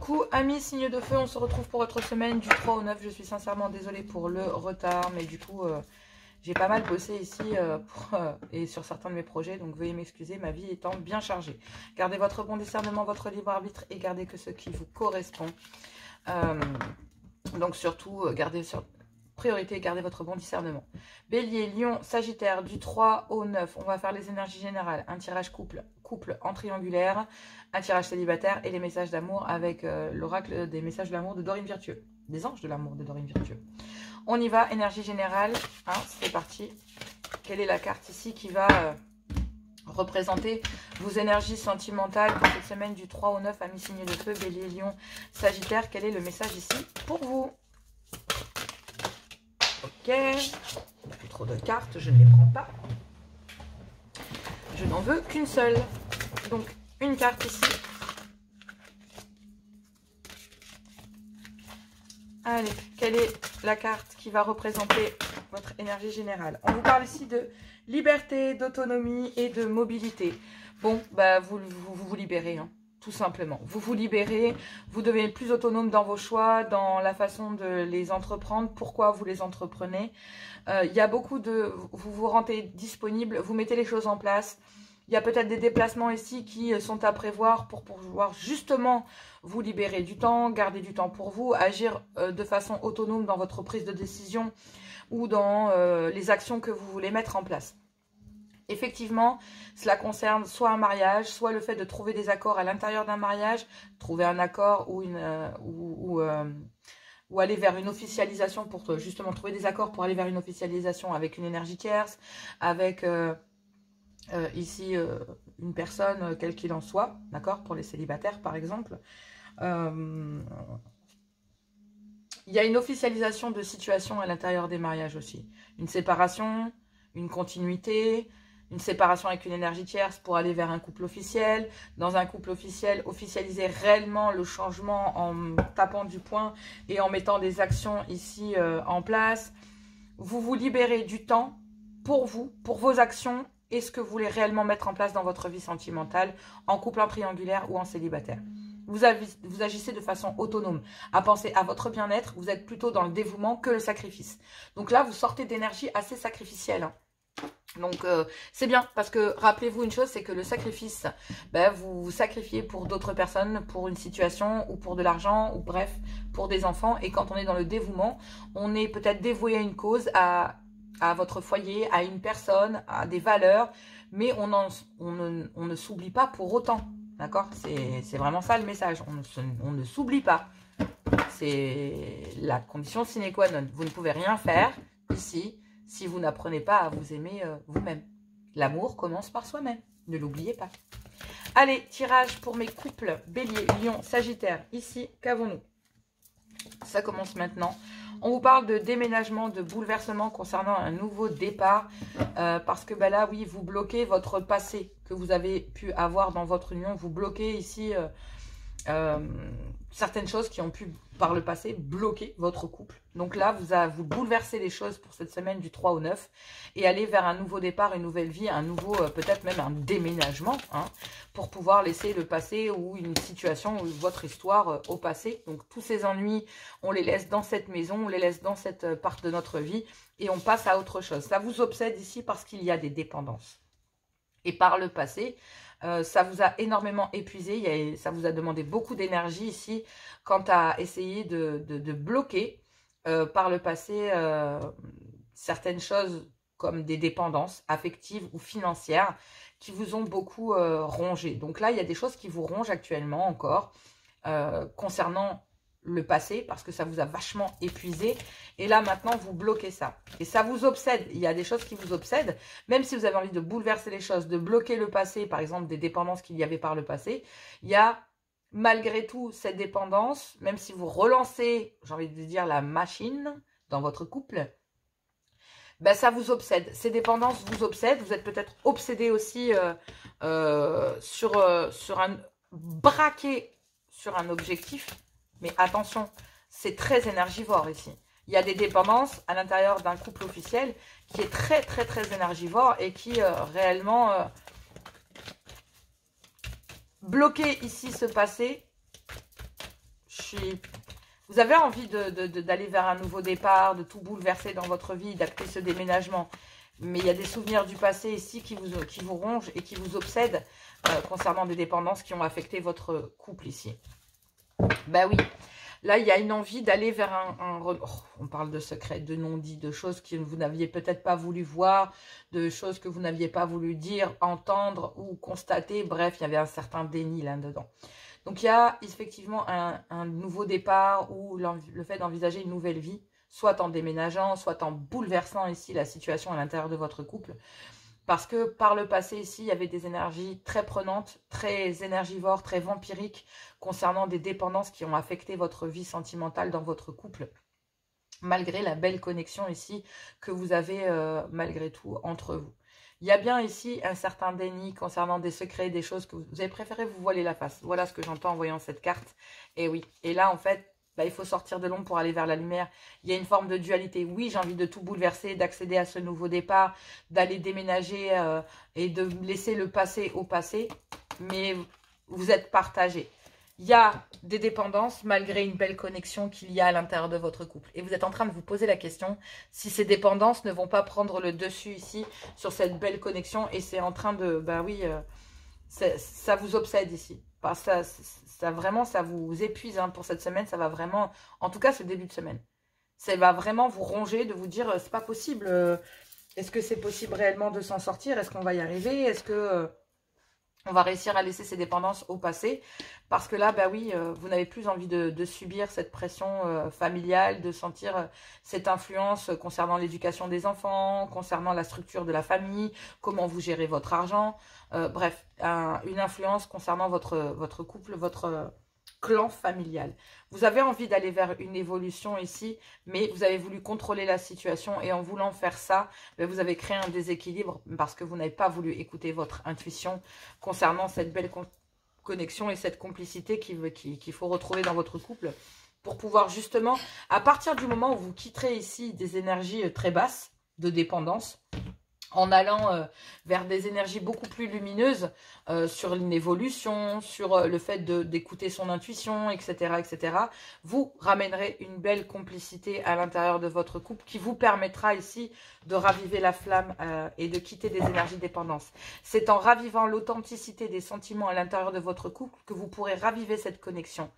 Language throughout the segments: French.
Coucou amis signe de feu, on se retrouve pour votre semaine du 3 au 9. Je suis sincèrement désolée pour le retard, mais du coup j'ai pas mal bossé ici et sur certains de mes projets, donc veuillez m'excuser, ma vie étant bien chargée. Gardez votre bon discernement, votre libre arbitre et gardez que ce qui vous correspond. Donc surtout gardez sur priorité, gardez votre bon discernement. Bélier, Lion, Sagittaire, du 3 au 9, on va faire les énergies générales, un tirage couple en triangulaire, un tirage célibataire et les messages d'amour avec l'oracle des messages de l'amour de Dorine Virtueux, des anges de l'amour de Dorine Virtueux. On y va, énergie générale, hein, c'est parti. Quelle est la carte ici qui va représenter vos énergies sentimentales pour cette semaine du 3 au 9, amis signes de feu, Bélier, Lion, Sagittaire, quel est le message ici pour vous? Ok, trop de cartes, je ne les prends pas. Je n'en veux qu'une seule. Donc, une carte ici. Allez, quelle est la carte qui va représenter votre énergie générale? On vous parle ici de liberté, d'autonomie et de mobilité. Bon, bah vous libérez, hein, tout simplement. Vous vous libérez, vous devenez plus autonome dans vos choix, dans la façon de les entreprendre, pourquoi vous les entreprenez. Il y a beaucoup de... Vous vous rendez disponible, vous mettez les choses en place. Il y a peut-être des déplacements ici qui sont à prévoir pour pouvoir justement vous libérer du temps, garder du temps pour vous, agir de façon autonome dans votre prise de décision ou dans les actions que vous voulez mettre en place. Effectivement, cela concerne soit un mariage, soit le fait de trouver des accords à l'intérieur d'un mariage, trouver un accord ou aller vers une officialisation pour justement trouver des accords pour aller vers une officialisation avec une énergie tierce, avec ici une personne, quelle qu'il en soit, d'accord, pour les célibataires par exemple. Il y a une officialisation de situation à l'intérieur des mariages aussi. Une séparation, une continuité, une séparation avec une énergie tierce pour aller vers un couple officiel. Dans un couple officiel, officialiser réellement le changement en tapant du poing et en mettant des actions ici en place. Vous vous libérez du temps pour vous, pour vos actions et ce que vous voulez réellement mettre en place dans votre vie sentimentale, en couple, en triangulaire ou en célibataire. Vous agissez de façon autonome, à penser à votre bien-être, vous êtes plutôt dans le dévouement que le sacrifice. Donc là, vous sortez d'énergie assez sacrificielle, hein. Donc c'est bien, parce que rappelez-vous une chose, c'est que le sacrifice, ben, vous vous sacrifiez pour d'autres personnes, pour une situation ou pour de l'argent ou bref, pour des enfants. Et quand on est dans le dévouement, on est peut-être dévoué à une cause, à votre foyer, à une personne, à des valeurs, mais on ne s'oublie pas pour autant. D'accord? C'est vraiment ça le message. On ne s'oublie pas. C'est la condition sine qua non. Vous ne pouvez rien faire ici si vous n'apprenez pas à vous aimer vous-même. L'amour commence par soi-même. Ne l'oubliez pas. Allez, tirage pour mes couples Bélier, Lion, Sagittaire. Ici, qu'avons-nous? Ça commence maintenant. On vous parle de déménagement, de bouleversement concernant un nouveau départ. Parce que ben là, oui, vous bloquez votre passé que vous avez pu avoir dans votre union. Vous bloquez ici certaines choses qui ont pu, par le passé, bloquer votre couple. Donc là, vous bouleversez les choses pour cette semaine du 3 au 9 et aller vers un nouveau départ, une nouvelle vie, un nouveau, peut-être même un déménagement, hein, pour pouvoir laisser le passé ou une situation ou votre histoire au passé. Donc tous ces ennuis, on les laisse dans cette maison, on les laisse dans cette part de notre vie et on passe à autre chose. Ça vous obsède ici parce qu'il y a des dépendances. Et par le passé, ça vous a énormément épuisé, ça vous a demandé beaucoup d'énergie ici quant à essayer de bloquer par le passé certaines choses comme des dépendances affectives ou financières qui vous ont beaucoup rongé. Donc là, il y a des choses qui vous rongent actuellement encore concernant le passé parce que ça vous a vachement épuisé et là maintenant vous bloquez ça et ça vous obsède. Il y a des choses qui vous obsèdent, même si vous avez envie de bouleverser les choses, de bloquer le passé, par exemple des dépendances qu'il y avait par le passé, il y a malgré tout cette dépendance, même si vous relancez, j'ai envie de dire, la machine dans votre couple, ben ça vous obsède, ces dépendances vous obsèdent, vous êtes peut-être obsédé aussi braqué sur un objectif. Mais attention, c'est très énergivore ici. Il y a des dépendances à l'intérieur d'un couple officiel qui est très, très, très énergivore et qui réellement bloquer ici ce passé Vous avez envie d'aller vers un nouveau départ, de tout bouleverser dans votre vie, d'acter ce déménagement. Mais il y a des souvenirs du passé ici qui vous rongent et qui vous obsèdent concernant des dépendances qui ont affecté votre couple ici. Ben oui, là, il y a une envie d'aller vers on parle de secrets, de non-dits, de choses que vous n'aviez peut-être pas voulu voir, de choses que vous n'aviez pas voulu dire, entendre ou constater. Bref, il y avait un certain déni là-dedans. Donc, il y a effectivement un nouveau départ ou le fait d'envisager une nouvelle vie, soit en déménageant, soit en bouleversant ici la situation à l'intérieur de votre couple. Parce que par le passé ici, il y avait des énergies très prenantes, très énergivores, très vampiriques concernant des dépendances qui ont affecté votre vie sentimentale dans votre couple. Malgré la belle connexion ici que vous avez malgré tout entre vous. Il y a bien ici un certain déni concernant des secrets, des choses que vous avez préféré vous voiler la face. Voilà ce que j'entends en voyant cette carte. Et oui, et là en fait, il faut sortir de l'ombre pour aller vers la lumière. Il y a une forme de dualité. Oui, j'ai envie de tout bouleverser, d'accéder à ce nouveau départ, d'aller déménager et de laisser le passé au passé. Mais vous êtes partagés. Il y a des dépendances malgré une belle connexion qu'il y a à l'intérieur de votre couple. Et vous êtes en train de vous poser la question si ces dépendances ne vont pas prendre le dessus ici sur cette belle connexion. Et c'est en train de... ça vous obsède ici. Vraiment, ça vous épuise pour cette semaine. Ça va vraiment... En tout cas, ce début de semaine. Ça va vraiment vous ronger de vous dire c'est pas possible. Est-ce que c'est possible réellement de s'en sortir? Est-ce qu'on va y arriver? Est-ce que... on va réussir à laisser ces dépendances au passé parce que là, vous n'avez plus envie de subir cette pression familiale, de sentir cette influence concernant l'éducation des enfants, concernant la structure de la famille, comment vous gérez votre argent. Bref, une influence concernant votre couple, votre clan familial. Vous avez envie d'aller vers une évolution ici, mais vous avez voulu contrôler la situation et en voulant faire ça, vous avez créé un déséquilibre parce que vous n'avez pas voulu écouter votre intuition concernant cette belle connexion et cette complicité qu'il faut retrouver dans votre couple pour pouvoir justement, à partir du moment où vous quitterez ici des énergies très basses de dépendance, en allant vers des énergies beaucoup plus lumineuses sur une évolution, sur le fait d'écouter son intuition, etc., etc., vous ramènerez une belle complicité à l'intérieur de votre couple qui vous permettra ici de raviver la flamme et de quitter des énergies de dépendance. C'est en ravivant l'authenticité des sentiments à l'intérieur de votre couple que vous pourrez raviver cette connexion.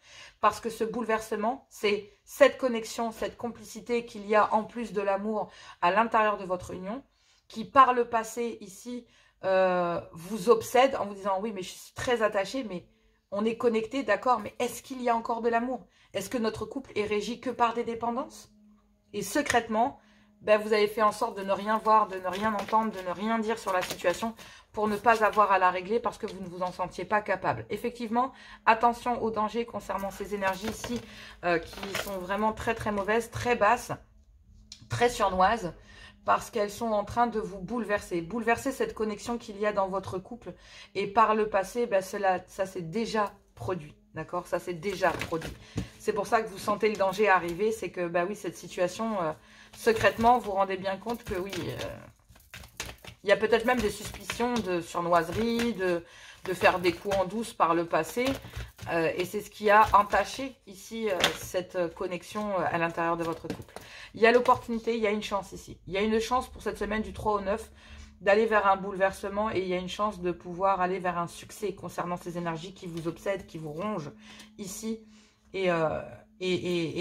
Parce que ce bouleversement, c'est cette connexion, cette complicité qu'il y a en plus de l'amour à l'intérieur de votre union, qui par le passé ici vous obsède en vous disant oui mais je suis très attachée, mais on est connecté, d'accord, mais est-ce qu'il y a encore de l'amour? Est-ce que notre couple est régi que par des dépendances? Et secrètement, vous avez fait en sorte de ne rien voir, de ne rien entendre, de ne rien dire sur la situation pour ne pas avoir à la régler parce que vous ne vous en sentiez pas capable. Effectivement, attention aux dangers concernant ces énergies ici qui sont vraiment très très mauvaises, très basses, très surnoises, parce qu'elles sont en train de vous bouleverser. Bouleverser cette connexion qu'il y a dans votre couple. Et par le passé, ça s'est déjà produit. D'accord? Ça s'est déjà produit. C'est pour ça que vous sentez le danger arriver. C'est que, oui, cette situation, secrètement, vous rendez bien compte que, oui, il y a peut-être même des suspicions de surnoiserie, de faire des coups en douce par le passé. Et c'est ce qui a entaché ici cette connexion à l'intérieur de votre couple. Il y a l'opportunité, il y a une chance ici. Il y a une chance pour cette semaine du 3 au 9 d'aller vers un bouleversement et il y a une chance de pouvoir aller vers un succès concernant ces énergies qui vous obsèdent, qui vous rongent ici. Et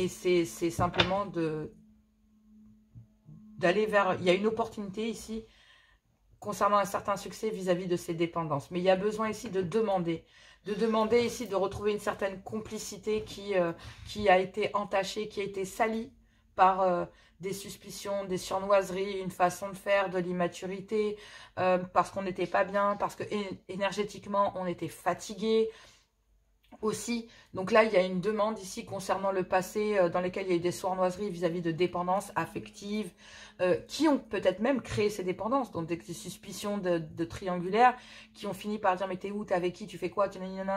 c'est simplement d'aller vers... Il y a une opportunité ici concernant un certain succès vis-à-vis de ces dépendances. Mais il y a besoin ici de demander ici de retrouver une certaine complicité qui a été entachée, qui a été salie par des suspicions, des surnoiseries, une façon de faire, de l'immaturité, parce qu'on n'était pas bien, parce que énergétiquement on était fatigué aussi. Donc là, il y a une demande ici concernant le passé dans lequel il y a eu des sournoiseries vis-à-vis de dépendances affectives qui ont peut-être même créé ces dépendances, donc des suspicions de triangulaire qui ont fini par dire mais t'es où, t'es avec qui, tu fais quoi,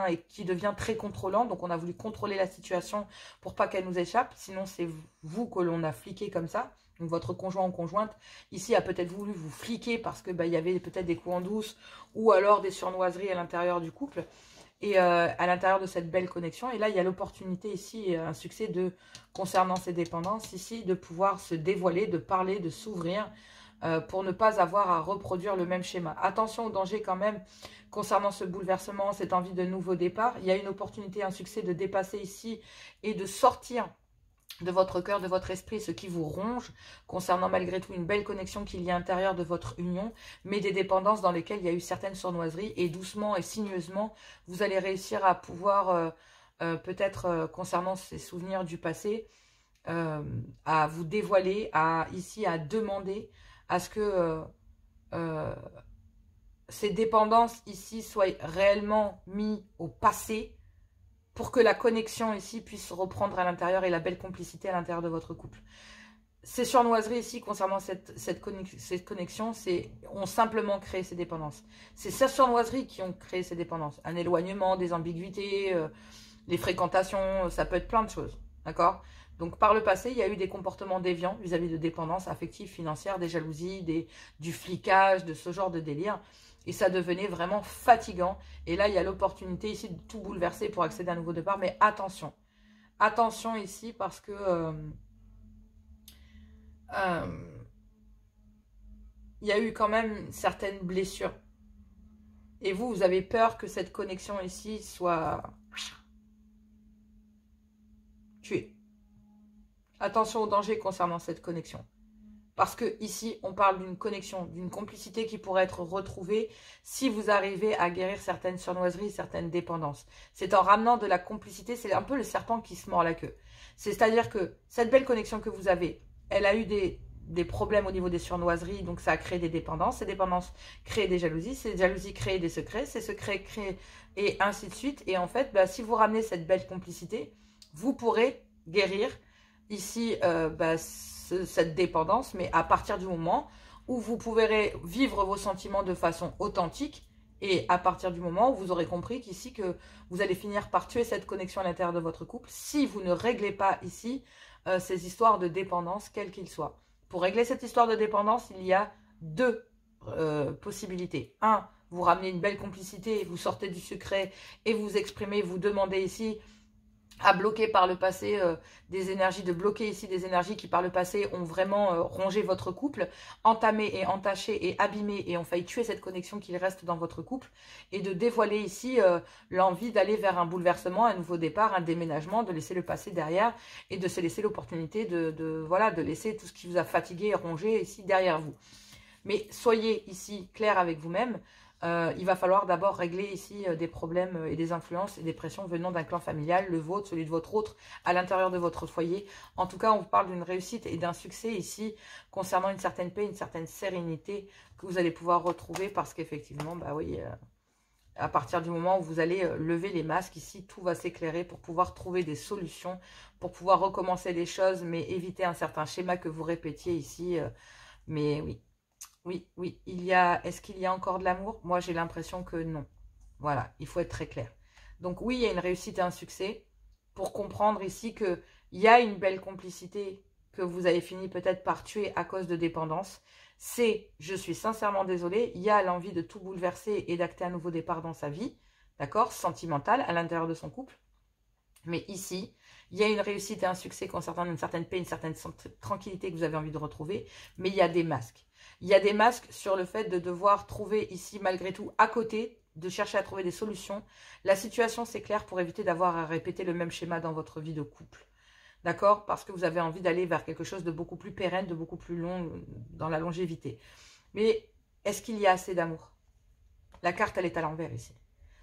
et qui devient très contrôlant. Donc on a voulu contrôler la situation pour pas qu'elle nous échappe, sinon c'est vous que l'on a fliqué comme ça. Donc votre conjoint ou conjointe ici a peut-être voulu vous fliquer parce que il y avait peut-être des coups en douce ou alors des surnoiseries à l'intérieur du couple. et à l'intérieur de cette belle connexion. Et là, il y a l'opportunité ici, un succès concernant ces dépendances ici, de pouvoir se dévoiler, de parler, de s'ouvrir pour ne pas avoir à reproduire le même schéma. Attention au danger quand même concernant ce bouleversement, cette envie de nouveau départ. Il y a une opportunité, un succès de dépasser ici et de sortir de votre cœur, de votre esprit, ce qui vous ronge, concernant malgré tout une belle connexion qu'il y a à l'intérieur de votre union, mais des dépendances dans lesquelles il y a eu certaines sournoiseries, et doucement et sinueusement, vous allez réussir à pouvoir, peut-être concernant ces souvenirs du passé, à vous dévoiler, ici à demander à ce que ces dépendances ici soient réellement mises au passé, pour que la connexion ici puisse reprendre à l'intérieur et la belle complicité à l'intérieur de votre couple. Ces surnoiseries ici concernant cette connexion, ont simplement créé ces dépendances. C'est ces surnoiseries qui ont créé ces dépendances. Un éloignement, des ambiguïtés, les fréquentations, ça peut être plein de choses. D'accord? Donc par le passé, il y a eu des comportements déviants vis-à-vis de dépendances affectives, financières, des jalousies, du flicage, de ce genre de délire. Et ça devenait vraiment fatigant. Et là, il y a l'opportunité ici de tout bouleverser pour accéder à un nouveau départ. Mais attention. Attention ici parce que il y a eu quand même certaines blessures. Et vous avez peur que cette connexion ici soit tuée. Attention au danger concernant cette connexion. Parce que ici, on parle d'une connexion, d'une complicité qui pourrait être retrouvée si vous arrivez à guérir certaines surnoiseries, certaines dépendances. C'est en ramenant de la complicité, c'est un peu le serpent qui se mord la queue. C'est-à-dire que cette belle connexion que vous avez, elle a eu des problèmes au niveau des surnoiseries, donc ça a créé des dépendances. Ces dépendances créent des jalousies, ces jalousies créent des secrets, ces secrets créent et ainsi de suite. Et en fait, si vous ramenez cette belle complicité, vous pourrez guérir ici cette dépendance, mais à partir du moment où vous pourrez vivre vos sentiments de façon authentique et à partir du moment où vous aurez compris qu'ici que vous allez finir par tuer cette connexion à l'intérieur de votre couple si vous ne réglez pas ici ces histoires de dépendance, quelles qu'ils soient. Pour régler cette histoire de dépendance, il y a deux possibilités. Un, vous ramenez une belle complicité, vous sortez du secret et vous exprimez, vous demandez ici à bloquer par le passé des énergies, de bloquer ici des énergies qui par le passé ont vraiment rongé votre couple, entamé et entaché et abîmé et ont failli tuer cette connexion qu'il reste dans votre couple, et de dévoiler ici l'envie d'aller vers un bouleversement, un nouveau départ, un déménagement, de laisser le passé derrière et de se laisser l'opportunité de laisser tout ce qui vous a fatigué et rongé ici derrière vous. Mais soyez ici clair avec vous-même. Il va falloir d'abord régler ici des problèmes et des influences et des pressions venant d'un clan familial, le vôtre, celui de votre autre, à l'intérieur de votre foyer. En tout cas, on vous parle d'une réussite et d'un succès ici concernant une certaine paix, une certaine sérénité que vous allez pouvoir retrouver parce qu'effectivement, à partir du moment où vous allez lever les masques, ici, tout va s'éclairer pour pouvoir trouver des solutions, pour pouvoir recommencer les choses, mais éviter un certain schéma que vous répétiez ici. Mais oui. Oui, est-ce qu'il y a encore de l'amour? Moi, j'ai l'impression que non. Voilà, il faut être très clair. Donc oui, il y a une réussite et un succès pour comprendre ici qu'il y a une belle complicité que vous avez fini peut-être par tuer à cause de dépendance. Je suis sincèrement désolée, il y a l'envie de tout bouleverser et d'acter un nouveau départ dans sa vie, d'accord, sentimental, à l'intérieur de son couple. Mais ici, il y a une réussite et un succès concernant une certaine paix, une certaine tranquillité que vous avez envie de retrouver, mais il y a des masques. Il y a des masques sur le fait de devoir trouver ici, malgré tout, à côté, de chercher à trouver des solutions. La situation, c'est clair, pour éviter d'avoir à répéter le même schéma dans votre vie de couple. D'accord? Parce que vous avez envie d'aller vers quelque chose de beaucoup plus pérenne, de beaucoup plus long, dans la longévité. Mais est-ce qu'il y a assez d'amour? La carte, elle est à l'envers ici.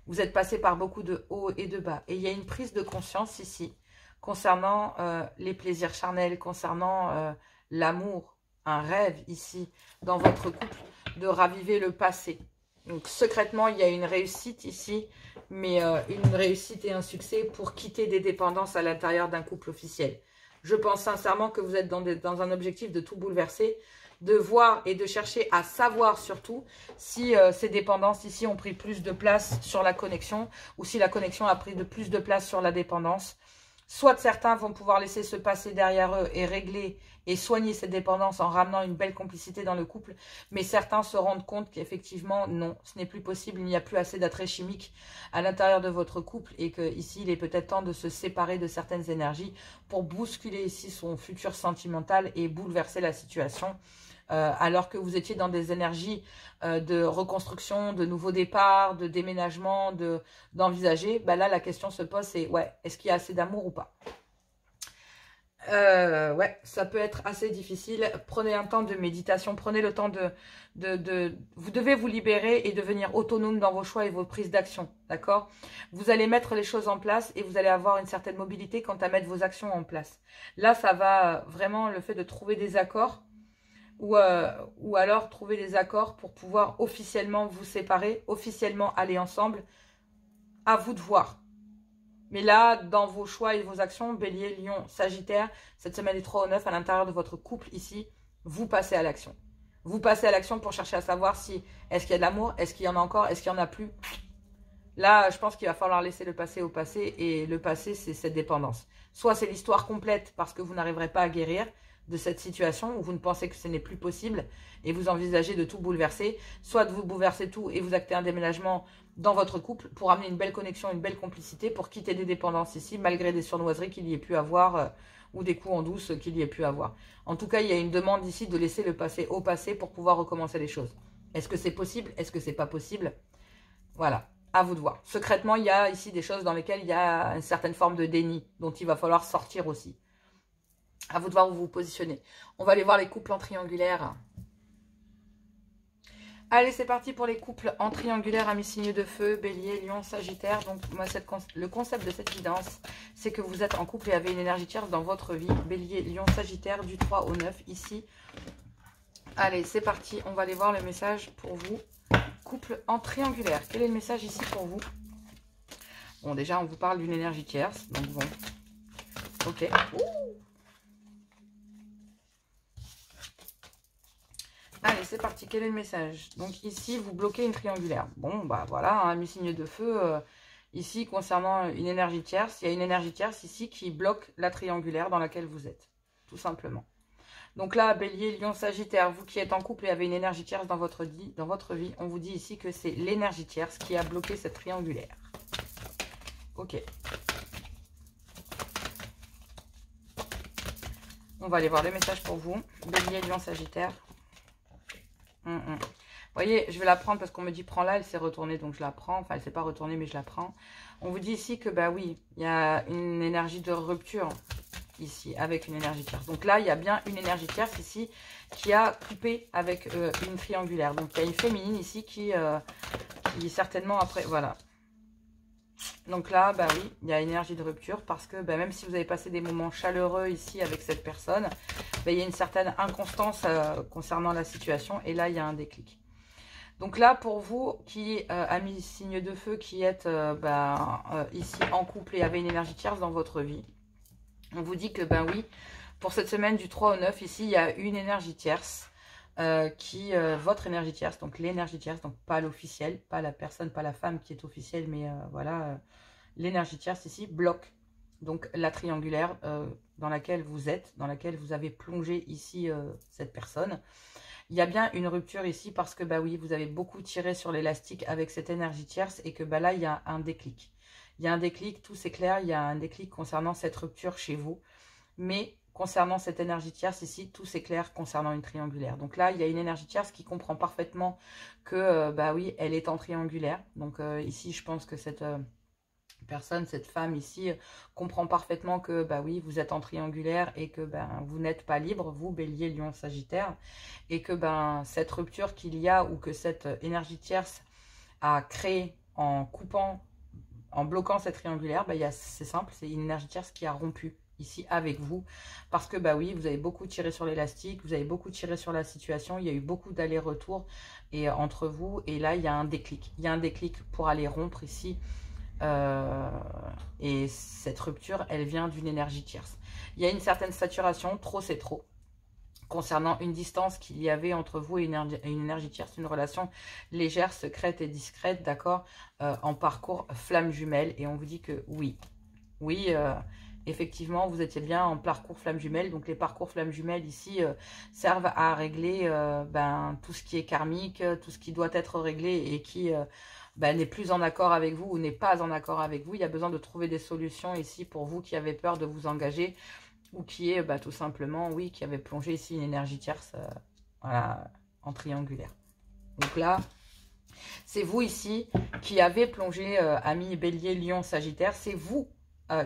Vous êtes passé par beaucoup de hauts et de bas. Et il y a une prise de conscience ici, concernant les plaisirs charnels, concernant l'amour, un rêve ici, dans votre couple, de raviver le passé. Donc secrètement, il y a une réussite ici, mais une réussite et un succès pour quitter des dépendances à l'intérieur d'un couple officiel. Je pense sincèrement que vous êtes dans un objectif de tout bouleverser, de voir et de chercher à savoir surtout si ces dépendances ici ont pris plus de place sur la connexion ou si la connexion a pris plus de place sur la dépendance. Soit certains vont pouvoir laisser ce passé derrière eux et régler et soigner cette dépendance en ramenant une belle complicité dans le couple. Mais certains se rendent compte qu'effectivement, non, ce n'est plus possible. Il n'y a plus assez d'attrait chimique à l'intérieur de votre couple et qu'ici, il est peut-être temps de se séparer de certaines énergies pour bousculer ici son futur sentimental et bouleverser la situation. Alors que vous étiez dans des énergies de reconstruction, de nouveau départ, de déménagement, d'envisager, bah là, la question se pose, c'est, ouais, est-ce qu'il y a assez d'amour ou pas? Ouais, ça peut être assez difficile. Prenez un temps de méditation, prenez le temps vous devez vous libérer et devenir autonome dans vos choix et vos prises d'action, d'accord? Vous allez mettre les choses en place et vous allez avoir une certaine mobilité quant à mettre vos actions en place. Là, ça va vraiment le fait de trouver des accords ou alors trouver des accords pour pouvoir officiellement vous séparer, officiellement aller ensemble. À vous de voir. Mais là, dans vos choix et vos actions, Bélier, Lion, Sagittaire, cette semaine du 3 au 9, à l'intérieur de votre couple ici, vous passez à l'action. Vous passez à l'action pour chercher à savoir si, est-ce qu'il y a de l'amour, est-ce qu'il y en a encore, est-ce qu'il n'y en a plus. Là, je pense qu'il va falloir laisser le passé au passé, et le passé, c'est cette dépendance. Soit c'est l'histoire complète parce que vous n'arriverez pas à guérir de cette situation, où vous ne pensez que ce n'est plus possible, et vous envisagez de tout bouleverser, soit de vous bouleverser tout et vous actez un déménagement dans votre couple pour amener une belle connexion, une belle complicité, pour quitter des dépendances ici, malgré des surnoiseries qu'il y ait pu avoir, ou des coups en douce qu'il y ait pu avoir. En tout cas, il y a une demande ici de laisser le passé au passé pour pouvoir recommencer les choses. Est-ce que c'est possible? Est-ce que c'est pas possible? Voilà, à vous de voir. Secrètement, il y a ici des choses dans lesquelles il y a une certaine forme de déni, dont il va falloir sortir aussi. À vous de voir où vous vous positionnez. On va aller voir les couples en triangulaire. Allez, c'est parti pour les couples en triangulaire, amis signes de feu, Bélier, Lion, Sagittaire. Donc, moi, le concept de cette guidance, c'est que vous êtes en couple et avez une énergie tierce dans votre vie. Bélier, Lion, Sagittaire, du 3 au 9, ici. Allez, c'est parti. On va aller voir le message pour vous. Couple en triangulaire. Quel est le message ici pour vous? Bon, déjà, on vous parle d'une énergie tierce. Donc, bon. Ok. Allez, c'est parti. Quel est le message? Donc ici, vous bloquez une triangulaire. Bon, bah voilà, un signe de feu. Ici, concernant une énergie tierce, il y a une énergie tierce ici qui bloque la triangulaire dans laquelle vous êtes. Tout simplement. Donc là, Bélier, Lion, Sagittaire, vous qui êtes en couple et avez une énergie tierce dans votre vie, on vous dit ici que c'est l'énergie tierce qui a bloqué cette triangulaire. Ok. On va aller voir le message pour vous. Bélier, Lion, Sagittaire. Vous voyez, je vais la prendre parce qu'on me dit prends-la, elle s'est retournée, donc je la prends. Enfin, elle ne s'est pas retournée, mais je la prends. On vous dit ici que, bah oui, il y a une énergie de rupture ici, avec une énergie tierce. Donc là, il y a bien une énergie tierce ici qui a coupé avec une triangulaire. Donc il y a une féminine ici qui certainement après, voilà. Donc là, bah oui, il y a une énergie de rupture parce que bah, même si vous avez passé des moments chaleureux ici avec cette personne, bah, il y a une certaine inconstance concernant la situation et là, il y a un déclic. Donc là, pour vous qui, amis signes de feu, qui êtes ici en couple et avez une énergie tierce dans votre vie, on vous dit que, ben oui, pour cette semaine du 3 au 9, ici, il y a une énergie tierce votre énergie tierce, donc l'énergie tierce, donc pas l'officiel, pas la personne, pas la femme qui est officielle, mais voilà, l'énergie tierce ici bloque donc la triangulaire dans laquelle vous êtes, dans laquelle vous avez plongé ici cette personne. Il y a bien une rupture ici parce que, bah oui, vous avez beaucoup tiré sur l'élastique avec cette énergie tierce et que bah là, il y a un déclic. Il y a un déclic, tout s'éclaire, il y a un déclic concernant cette rupture chez vous. Mais concernant cette énergie tierce ici, tout s'éclaire concernant une triangulaire. Donc là, il y a une énergie tierce qui comprend parfaitement que, bah oui, elle est en triangulaire. Donc ici, je pense que cette personne, cette femme ici, comprend parfaitement que, bah oui, vous êtes en triangulaire et que vous n'êtes pas libre, vous, Bélier, Lion, Sagittaire, et que cette rupture qu'il y a ou que cette énergie tierce a créé en coupant, en bloquant cette triangulaire, c'est simple, c'est une énergie tierce qui a rompu ici avec vous, parce que bah oui, vous avez beaucoup tiré sur l'élastique, vous avez beaucoup tiré sur la situation, il y a eu beaucoup d'allers-retours et entre vous, et là il y a un déclic, pour aller rompre ici, et cette rupture, elle vient d'une énergie tierce. Il y a une certaine saturation, trop c'est trop, concernant une distance qu'il y avait entre vous et une énergie tierce, une relation légère, secrète et discrète, d'accord, en parcours flamme jumelle, et on vous dit que oui, effectivement, vous étiez bien en parcours flamme jumelle. Donc, les parcours flamme jumelle ici servent à régler tout ce qui est karmique, tout ce qui doit être réglé et qui n'est plus en accord avec vous ou n'est pas en accord avec vous. Il y a besoin de trouver des solutions ici pour vous qui avez peur de vous engager ou qui est tout simplement, oui, qui avait plongé ici une énergie tierce voilà, en triangulaire. Donc là, c'est vous ici qui avez plongé, amis Bélier, Lion, Sagittaire, c'est vous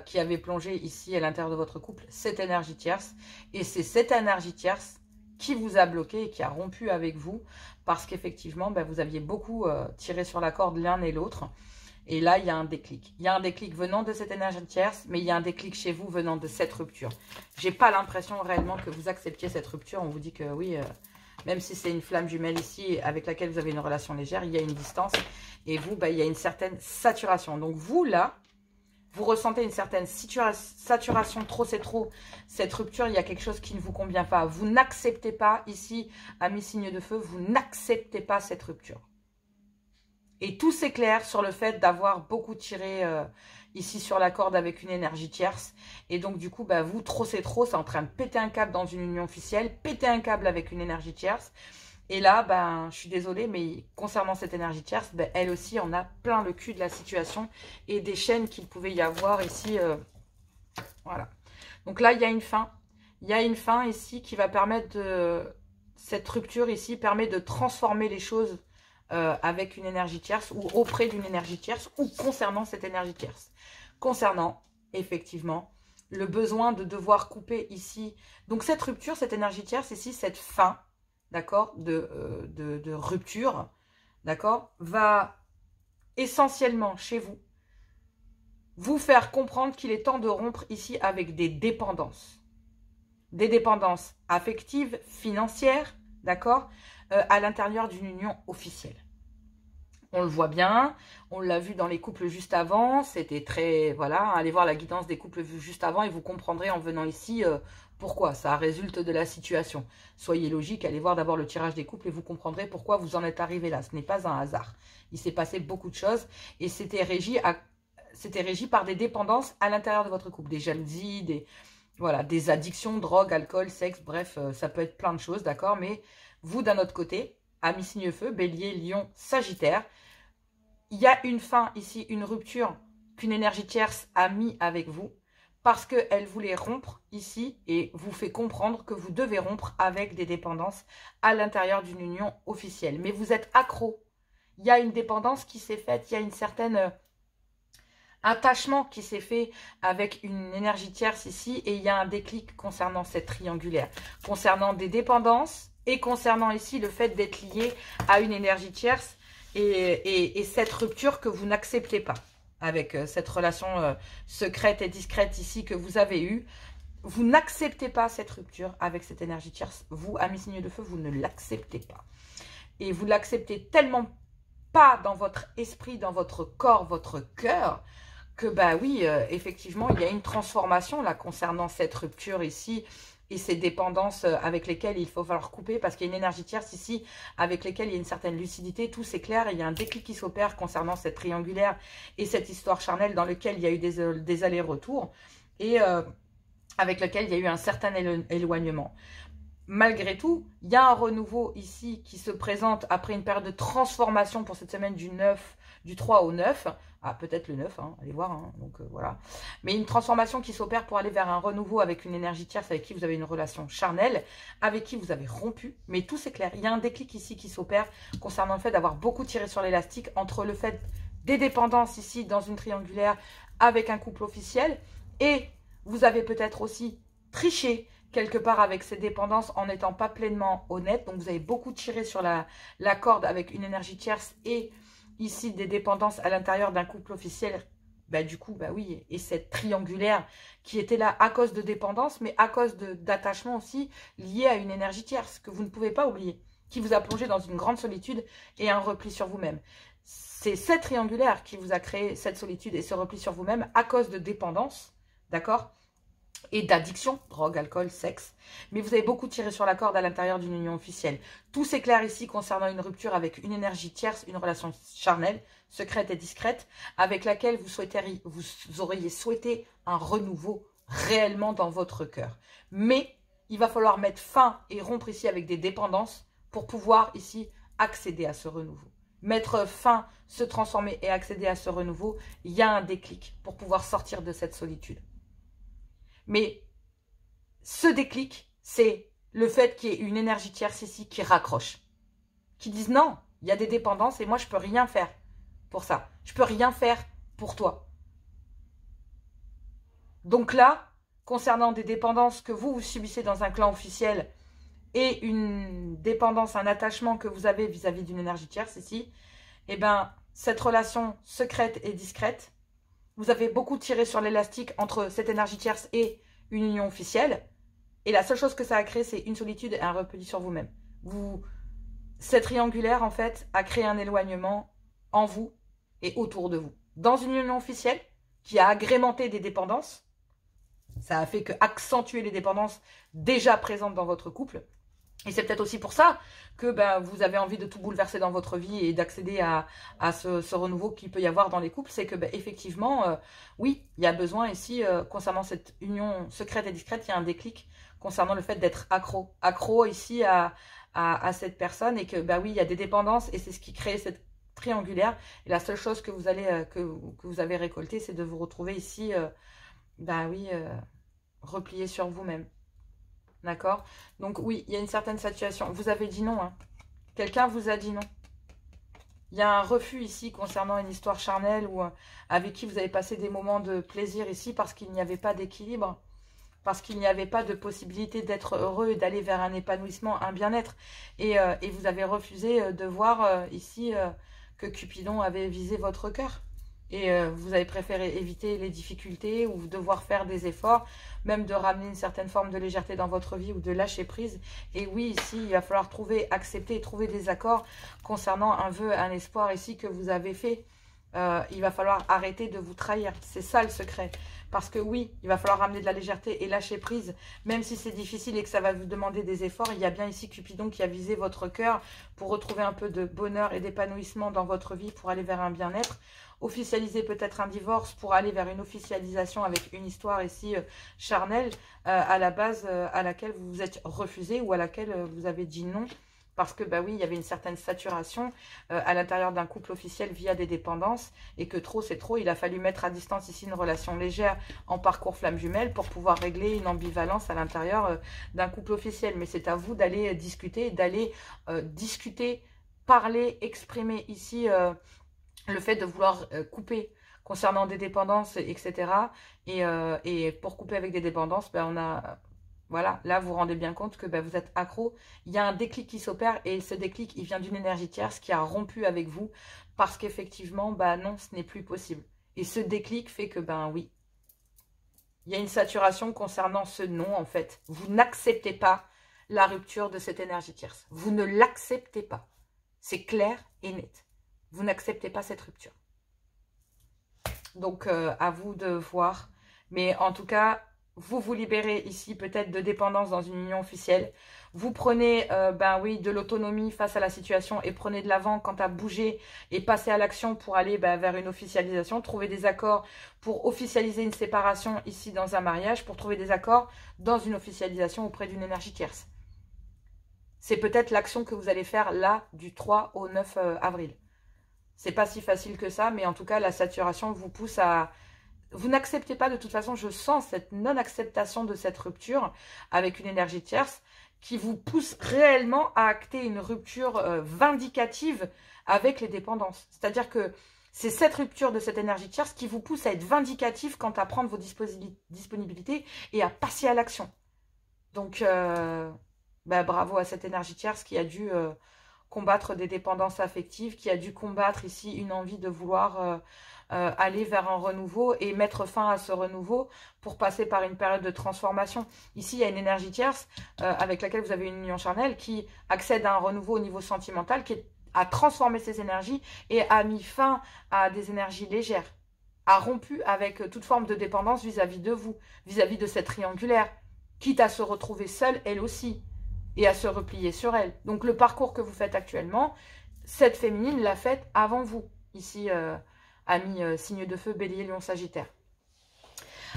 qui avez plongé ici à l'intérieur de votre couple cette énergie tierce. Et c'est cette énergie tierce qui vous a bloqué et qui a rompu avec vous parce qu'effectivement, vous aviez beaucoup tiré sur la corde l'un et l'autre. Et là, il y a un déclic. Il y a un déclic venant de cette énergie tierce, mais il y a un déclic chez vous venant de cette rupture. J'ai pas l'impression réellement que vous acceptiez cette rupture. On vous dit que oui, même si c'est une flamme jumelle ici avec laquelle vous avez une relation légère, il y a une distance. Et vous, il y a une certaine saturation. Donc vous, là, vous ressentez une certaine saturation, trop c'est trop. Cette rupture, il y a quelque chose qui ne vous convient pas. Vous n'acceptez pas, ici, amis signe de feu, vous n'acceptez pas cette rupture. Et tout s'éclaire sur le fait d'avoir beaucoup tiré ici sur la corde avec une énergie tierce. Et donc, du coup, vous, trop c'est trop, c'est en train de péter un câble dans une union officielle, péter un câble avec une énergie tierce. Et là, je suis désolée, mais concernant cette énergie tierce, elle aussi en a plein le cul de la situation et des chaînes qu'il pouvait y avoir ici. Voilà. Donc là, il y a une fin. Il y a une fin ici qui va permettre de... Cette rupture ici permet de transformer les choses avec une énergie tierce ou auprès d'une énergie tierce ou concernant cette énergie tierce. Concernant, effectivement, le besoin de devoir couper ici. Donc cette rupture, cette énergie tierce ici, cette fin, d'accord, de rupture, d'accord, va essentiellement chez vous, vous faire comprendre qu'il est temps de rompre ici avec des dépendances affectives, financières, d'accord, à l'intérieur d'une union officielle. On le voit bien, on l'a vu dans les couples juste avant, c'était très, voilà, allez voir la guidance des couples vus juste avant et vous comprendrez en venant ici pourquoi ça résulte de la situation. Soyez logique, allez voir d'abord le tirage des couples et vous comprendrez pourquoi vous en êtes arrivé là. Ce n'est pas un hasard. Il s'est passé beaucoup de choses et c'était régi par des dépendances à l'intérieur de votre couple, des jalousies, des addictions, drogue, alcool, sexe, bref, ça peut être plein de choses, d'accord. Mais vous, d'un autre côté, amis signe feu, Bélier, Lion, Sagittaire, il y a une fin ici, une rupture qu'une énergie tierce a mis avec vous parce qu'elle voulait rompre ici et vous fait comprendre que vous devez rompre avec des dépendances à l'intérieur d'une union officielle. Mais vous êtes accro. Il y a une dépendance qui s'est faite, il y a une certaine attachement qui s'est fait avec une énergie tierce ici et il y a un déclic concernant cette triangulaire, concernant des dépendances et concernant ici le fait d'être lié à une énergie tierce et cette rupture que vous n'acceptez pas avec cette relation secrète et discrète ici que vous avez eue. Vous n'acceptez pas cette rupture avec cette énergie tierce. Vous, amis signes de feu, vous ne l'acceptez pas. Et vous l'acceptez tellement pas dans votre esprit, dans votre corps, votre cœur, que oui, effectivement, il y a une transformation là concernant cette rupture ici et ces dépendances avec lesquelles il faut falloir couper parce qu'il y a une énergie tierce ici avec lesquelles il y a une certaine lucidité, tout s'éclaire et il y a un déclic qui s'opère concernant cette triangulaire et cette histoire charnelle dans laquelle il y a eu des allers-retours et avec lequel il y a eu un certain éloignement. Malgré tout, il y a un renouveau ici qui se présente après une période de transformation pour cette semaine du 3 au 9. Ah, peut-être le 9, hein, allez voir, hein, donc voilà. Mais une transformation qui s'opère pour aller vers un renouveau avec une énergie tierce avec qui vous avez une relation charnelle, avec qui vous avez rompu. Mais tout c'est clair, il y a un déclic ici qui s'opère concernant le fait d'avoir beaucoup tiré sur l'élastique entre le fait des dépendances ici dans une triangulaire avec un couple officiel et vous avez peut-être aussi triché quelque part avec ces dépendances en n'étant pas pleinement honnête. Donc, vous avez beaucoup tiré sur la corde avec une énergie tierce et ici des dépendances à l'intérieur d'un couple officiel. Du coup, oui. Et cette triangulaire qui était là à cause de dépendance, mais à cause d'attachement aussi lié à une énergie tierce que vous ne pouvez pas oublier, qui vous a plongé dans une grande solitude et un repli sur vous-même. C'est cette triangulaire qui vous a créé cette solitude et ce repli sur vous-même à cause de dépendance, d'accord ? Et d'addiction, drogue, alcool, sexe. Mais vous avez beaucoup tiré sur la corde à l'intérieur d'une union officielle. Tout s'éclaire ici concernant une rupture avec une énergie tierce, une relation charnelle, secrète et discrète, avec laquelle vous auriez souhaité un renouveau réellement dans votre cœur. Mais il va falloir mettre fin et rompre ici avec des dépendances pour pouvoir ici accéder à ce renouveau. Mettre fin, se transformer et accéder à ce renouveau, il y a un déclic pour pouvoir sortir de cette solitude. Mais ce déclic, c'est le fait qu'il y ait une énergie tierce ici qui raccroche. Qui disent non, il y a des dépendances et moi je ne peux rien faire pour ça. Je ne peux rien faire pour toi. Donc là, concernant des dépendances que vous subissez dans un clan officiel et une dépendance, un attachement que vous avez vis-à-vis d'une énergie tierce ici, eh bien, cette relation secrète et discrète, vous avez beaucoup tiré sur l'élastique entre cette énergie tierce et une union officielle. Et la seule chose que ça a créé, c'est une solitude et un repli sur vous-même. Cette triangulaire, en fait, a créé un éloignement en vous et autour de vous. Dans une union officielle qui a agrémenté des dépendances, ça a fait que accentuer les dépendances déjà présentes dans votre couple. Et c'est peut-être aussi pour ça que vous avez envie de tout bouleverser dans votre vie et d'accéder à ce renouveau qu'il peut y avoir dans les couples. C'est que effectivement, oui, il y a besoin ici, concernant cette union secrète et discrète, il y a un déclic concernant le fait d'être accro. Accro ici à cette personne et que oui, il y a des dépendances et c'est ce qui crée cette triangulaire. Et la seule chose que vous allez que vous avez récolté, c'est de vous retrouver ici, replié sur vous-même. D'accord? Donc oui, il y a une certaine saturation. Vous avez dit non, hein. Quelqu'un vous a dit non. Il y a un refus ici concernant une histoire charnelle ou avec qui vous avez passé des moments de plaisir ici parce qu'il n'y avait pas d'équilibre, parce qu'il n'y avait pas de possibilité d'être heureux et d'aller vers un épanouissement, un bien-être. Et vous avez refusé de voir ici que Cupidon avait visé votre cœur. Et vous avez préféré éviter les difficultés ou devoir faire des efforts, même de ramener une certaine forme de légèreté dans votre vie ou de lâcher prise. Et oui, ici, il va falloir accepter et trouver des accords concernant un vœu, un espoir ici que vous avez fait. Il va falloir arrêter de vous trahir. C'est ça le secret. Parce que oui, il va falloir ramener de la légèreté et lâcher prise. Même si c'est difficile et que ça va vous demander des efforts, il y a bien ici Cupidon qui a visé votre cœur pour retrouver un peu de bonheur et d'épanouissement dans votre vie, pour aller vers un bien-être. Officialiser peut-être un divorce pour aller vers une officialisation avec une histoire ici charnelle à la base à laquelle vous vous êtes refusé ou à laquelle vous avez dit non. Parce que oui, il y avait une certaine saturation à l'intérieur d'un couple officiel via des dépendances et que trop c'est trop. Il a fallu mettre à distance ici une relation légère en parcours flamme jumelle pour pouvoir régler une ambivalence à l'intérieur d'un couple officiel. Mais c'est à vous d'aller discuter, parler, exprimer ici le fait de vouloir couper concernant des dépendances, etc. Et pour couper avec des dépendances, on a... Voilà, là, vous vous rendez bien compte que vous êtes accro. Il y a un déclic qui s'opère et ce déclic, il vient d'une énergie tierce qui a rompu avec vous parce qu'effectivement, non, ce n'est plus possible. Et ce déclic fait que, oui, il y a une saturation concernant ce non, en fait. Vous n'acceptez pas la rupture de cette énergie tierce. Vous ne l'acceptez pas. C'est clair et net. Vous n'acceptez pas cette rupture. Donc, à vous de voir. Mais en tout cas... vous vous libérez ici peut-être de dépendance dans une union officielle. Vous prenez de l'autonomie face à la situation et prenez de l'avant quant à bouger et passer à l'action pour aller vers une officialisation. Trouver des accords pour officialiser une séparation ici dans un mariage, pour trouver des accords dans une officialisation auprès d'une énergie tierce. C'est peut-être l'action que vous allez faire là du 3 au 9 avril. C'est pas si facile que ça, mais en tout cas la saturation vous pousse à... Vous n'acceptez pas, de toute façon, je sens cette non-acceptation de cette rupture avec une énergie tierce qui vous pousse réellement à acter une rupture vindicative avec les dépendances. C'est-à-dire que c'est cette rupture de cette énergie tierce qui vous pousse à être vindicatif quant à prendre vos disponibilités et à passer à l'action. Donc, bravo à cette énergie tierce qui a dû combattre des dépendances affectives, qui a dû combattre ici une envie de vouloir... aller vers un renouveau et mettre fin à ce renouveau pour passer par une période de transformation. Ici, il y a une énergie tierce avec laquelle vous avez une union charnelle qui accède à un renouveau au niveau sentimental, qui a transformé ses énergies et a mis fin à des énergies légères, a rompu avec toute forme de dépendance vis-à-vis de vous, vis-à-vis de cette triangulaire, quitte à se retrouver seule, elle aussi, et à se replier sur elle. Donc, le parcours que vous faites actuellement, cette féminine l'a fait avant vous, ici, amis signe de feu, bélier, lion, sagittaire.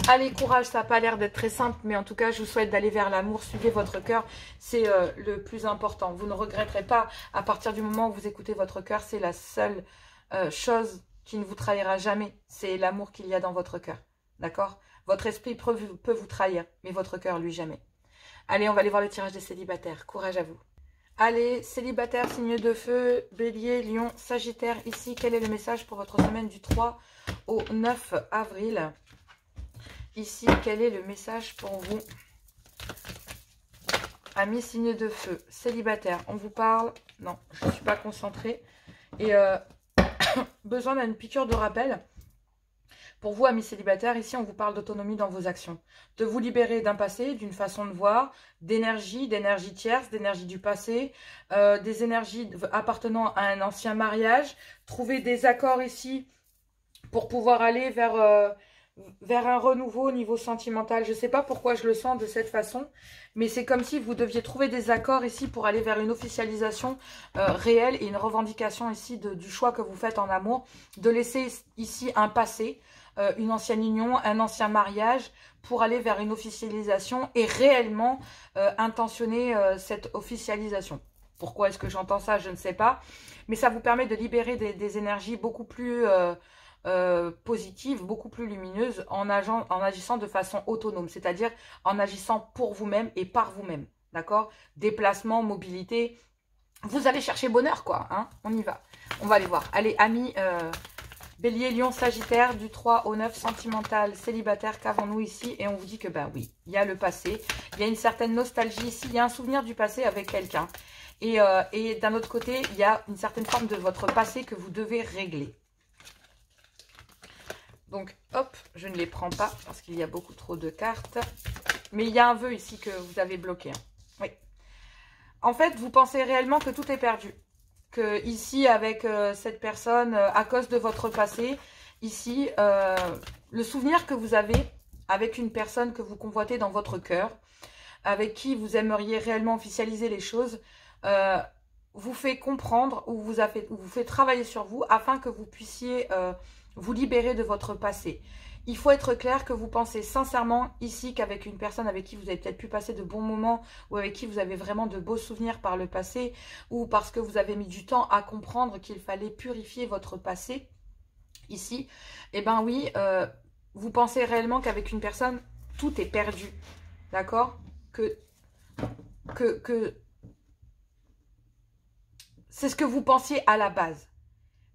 Allez, courage, ça n'a pas l'air d'être très simple, mais en tout cas, je vous souhaite d'aller vers l'amour. Suivez votre cœur, c'est le plus important. Vous ne regretterez pas à partir du moment où vous écoutez votre cœur. C'est la seule chose qui ne vous trahira jamais. C'est l'amour qu'il y a dans votre cœur. D'accord? Votre esprit peut vous trahir, mais votre cœur, lui, jamais. Allez, on va aller voir le tirage des célibataires. Courage à vous. Allez, célibataire, signe de feu, bélier, lion, sagittaire. Ici, quel est le message pour votre semaine du 3 au 9 avril? Ici, quel est le message pour vous? Amis, signe de feu, célibataire, on vous parle. Non, je ne suis pas concentrée. Et besoin d'une piqûre de rappel. Pour vous, amis célibataires, ici, on vous parle d'autonomie dans vos actions. De vous libérer d'un passé, d'une façon de voir, d'énergie tierce, d'énergie du passé, des énergies appartenant à un ancien mariage. Trouver des accords ici pour pouvoir aller vers un renouveau au niveau sentimental. Je ne sais pas pourquoi je le sens de cette façon, mais c'est comme si vous deviez trouver des accords ici pour aller vers une officialisation réelle et une revendication ici du choix que vous faites en amour, de laisser ici un passé, une ancienne union, un ancien mariage, pour aller vers une officialisation et réellement intentionner cette officialisation. Pourquoi est-ce que j'entends ça? Je ne sais pas. Mais ça vous permet de libérer des énergies beaucoup plus positives, beaucoup plus lumineuses en agissant de façon autonome. C'est-à-dire en agissant pour vous-même et par vous-même. D'accord? Déplacement, mobilité. Vous allez chercher bonheur, quoi. Hein, on y va. On va aller voir. Allez, amis... Bélier, Lion, Sagittaire, du 3 au 9, sentimental, célibataire, qu'avons-nous ici? Et on vous dit que, ben oui, il y a le passé, il y a une certaine nostalgie ici, il y a un souvenir du passé avec quelqu'un. Et d'un autre côté, il y a une certaine forme de votre passé que vous devez régler. Donc, hop, je ne les prends pas parce qu'il y a beaucoup trop de cartes. Mais il y a un vœu ici que vous avez bloqué. Hein. Oui. En fait, vous pensez réellement que tout est perdu. Que ici, avec cette personne, à cause de votre passé, ici, le souvenir que vous avez avec une personne que vous convoitez dans votre cœur, avec qui vous aimeriez réellement officialiser les choses, vous fait comprendre ou vous fait travailler sur vous afin que vous puissiez vous libérer de votre passé. Il faut être clair que vous pensez sincèrement ici qu'avec une personne avec qui vous avez peut-être pu passer de bons moments ou avec qui vous avez vraiment de beaux souvenirs par le passé ou parce que vous avez mis du temps à comprendre qu'il fallait purifier votre passé ici, eh bien oui, vous pensez réellement qu'avec une personne, tout est perdu. D'accord? Que c'est ce que vous pensiez à la base.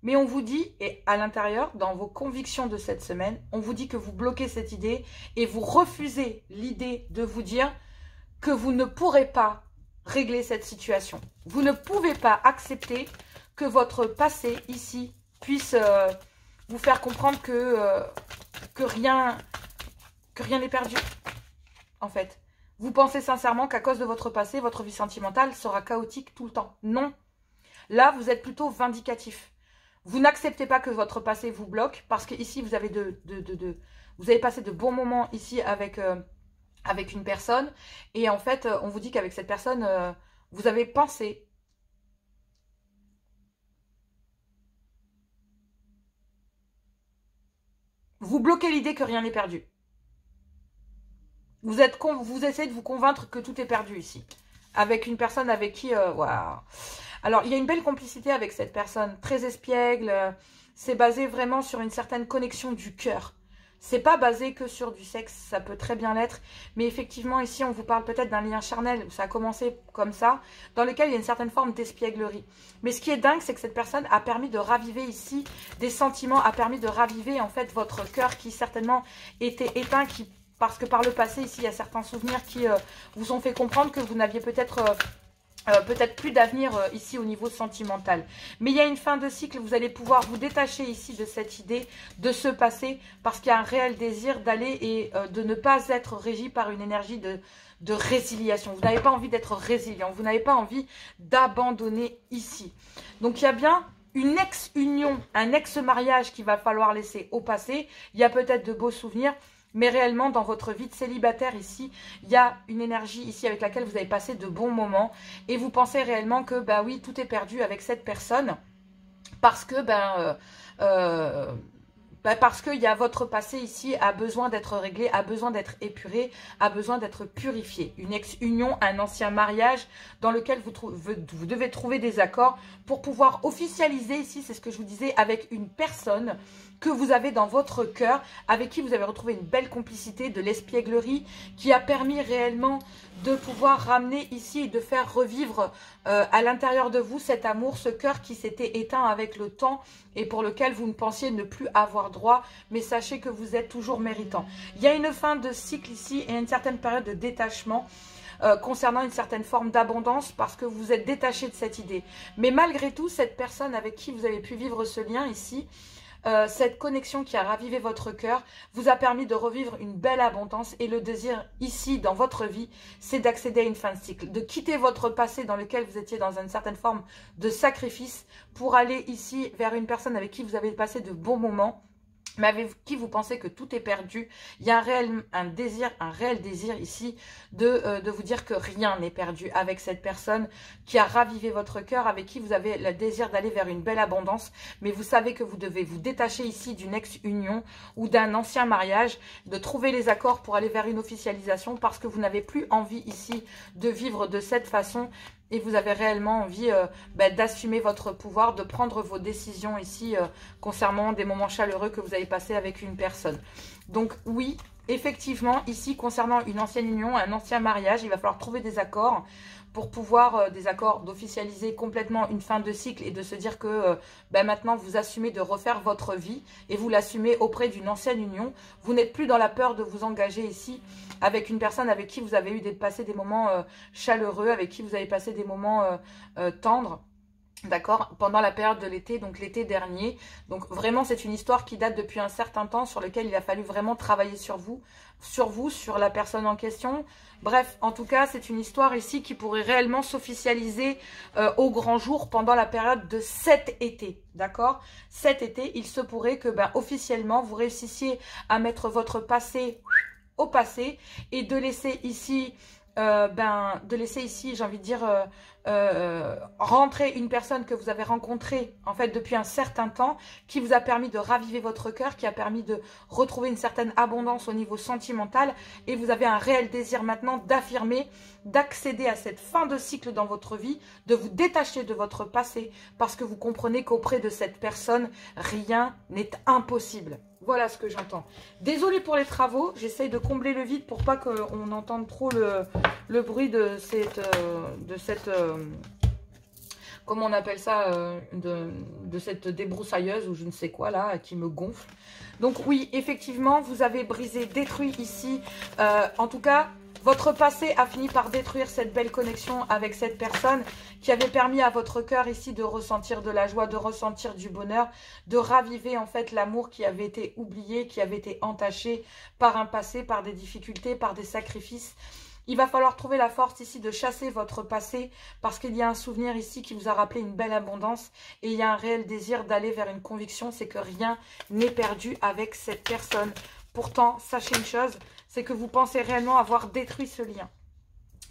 Mais on vous dit, et à l'intérieur, dans vos convictions de cette semaine, on vous dit que vous bloquez cette idée et vous refusez l'idée de vous dire que vous ne pourrez pas régler cette situation. Vous ne pouvez pas accepter que votre passé ici puisse vous faire comprendre que rien n'est perdu, en fait. Vous pensez sincèrement qu'à cause de votre passé, votre vie sentimentale sera chaotique tout le temps. Non. Là, vous êtes plutôt vindicatif. Vous n'acceptez pas que votre passé vous bloque parce que ici vous avez vous avez passé de bons moments ici avec une personne et en fait on vous dit qu'avec cette personne vous avez pensé. Vous bloquez l'idée que rien n'est perdu. Vous essayez de vous convaincre que tout est perdu ici avec une personne avec qui waouh. Alors, il y a une belle complicité avec cette personne, très espiègle. C'est basé vraiment sur une certaine connexion du cœur. C'est pas basé que sur du sexe, ça peut très bien l'être. Mais effectivement, ici, on vous parle peut-être d'un lien charnel, où ça a commencé comme ça, dans lequel il y a une certaine forme d'espièglerie. Mais ce qui est dingue, c'est que cette personne a permis de raviver ici des sentiments, a permis de raviver en fait votre cœur qui certainement était éteint, parce que par le passé, ici, il y a certains souvenirs qui vous ont fait comprendre que vous n'aviez peut-être plus d'avenir ici au niveau sentimental. Mais il y a une fin de cycle, vous allez pouvoir vous détacher ici de cette idée, de ce passé, parce qu'il y a un réel désir d'aller et de ne pas être régi par une énergie de résiliation. Vous n'avez pas envie d'être résilient, vous n'avez pas envie d'abandonner ici. Donc il y a bien une ex-union, un ex-mariage qu'il va falloir laisser au passé. Il y a peut-être de beaux souvenirs, mais réellement, dans votre vie de célibataire ici, il y a une énergie ici avec laquelle vous avez passé de bons moments. Et vous pensez réellement que, bah oui, tout est perdu avec cette personne. Parce que, Parce qu'il y a votre passé ici a besoin d'être réglé, a besoin d'être épuré, a besoin d'être purifié. Une ex-union, un ancien mariage dans lequel vous devez trouver des accords pour pouvoir officialiser ici, c'est ce que je vous disais, avec une personne que vous avez dans votre cœur, avec qui vous avez retrouvé une belle complicité, de l'espièglerie, qui a permis réellement de pouvoir ramener ici et de faire revivre à l'intérieur de vous cet amour, ce cœur qui s'était éteint avec le temps et pour lequel vous ne pensiez ne plus avoir droit, mais sachez que vous êtes toujours méritant. Il y a une fin de cycle ici et une certaine période de détachement concernant une certaine forme d'abondance parce que vous êtes détaché de cette idée. Mais malgré tout, cette personne avec qui vous avez pu vivre ce lien ici, cette connexion qui a ravivé votre cœur vous a permis de revivre une belle abondance et le désir ici dans votre vie, c'est d'accéder à une fin de cycle, de quitter votre passé dans lequel vous étiez dans une certaine forme de sacrifice pour aller ici vers une personne avec qui vous avez passé de bons moments, mais avec qui vous pensez que tout est perdu. Il y a un réel désir ici de vous dire que rien n'est perdu avec cette personne qui a ravivé votre cœur, avec qui vous avez le désir d'aller vers une belle abondance, mais vous savez que vous devez vous détacher ici d'une ex-union ou d'un ancien mariage, de trouver les accords pour aller vers une officialisation parce que vous n'avez plus envie ici de vivre de cette façon. Et vous avez réellement envie d'assumer votre pouvoir, de prendre vos décisions ici concernant des moments chaleureux que vous avez passés avec une personne. Donc oui, effectivement, ici concernant une ancienne union, un ancien mariage, il va falloir trouver des accords pour pouvoir, des accords d'officialiser complètement une fin de cycle et de se dire que maintenant vous assumez de refaire votre vie et vous l'assumez auprès d'une ancienne union. Vous n'êtes plus dans la peur de vous engager ici avec une personne avec qui vous avez passé des moments chaleureux, avec qui vous avez passé des moments tendres. D'accord, pendant la période de l'été, donc l'été dernier. Donc vraiment, c'est une histoire qui date depuis un certain temps sur lequel il a fallu vraiment travailler sur vous, sur la personne en question. Bref, en tout cas, c'est une histoire ici qui pourrait réellement s'officialiser au grand jour pendant la période de cet été. D'accord? Cet été, il se pourrait que officiellement, vous réussissiez à mettre votre passé au passé et de laisser ici... j'ai envie de dire, rentrer une personne que vous avez rencontrée en fait depuis un certain temps, qui vous a permis de raviver votre cœur, qui a permis de retrouver une certaine abondance au niveau sentimental, et vous avez un réel désir maintenant d'affirmer, d'accéder à cette fin de cycle dans votre vie, de vous détacher de votre passé, parce que vous comprenez qu'auprès de cette personne, rien n'est impossible. Voilà ce que j'entends. Désolée pour les travaux, j'essaye de combler le vide pour pas qu'on entende trop le bruit de cette comment on appelle ça, de cette débroussailleuse ou je ne sais quoi là, qui me gonfle. Donc oui, effectivement, vous avez brisé, détruit ici, en tout cas... Votre passé a fini par détruire cette belle connexion avec cette personne qui avait permis à votre cœur ici de ressentir de la joie, de ressentir du bonheur, de raviver en fait l'amour qui avait été oublié, qui avait été entaché par un passé, par des difficultés, par des sacrifices. Il va falloir trouver la force ici de chasser votre passé parce qu'il y a un souvenir ici qui vous a rappelé une belle abondance et il y a un réel désir d'aller vers une conviction, c'est que rien n'est perdu avec cette personne. Pourtant, sachez une chose, c'est que vous pensez réellement avoir détruit ce lien.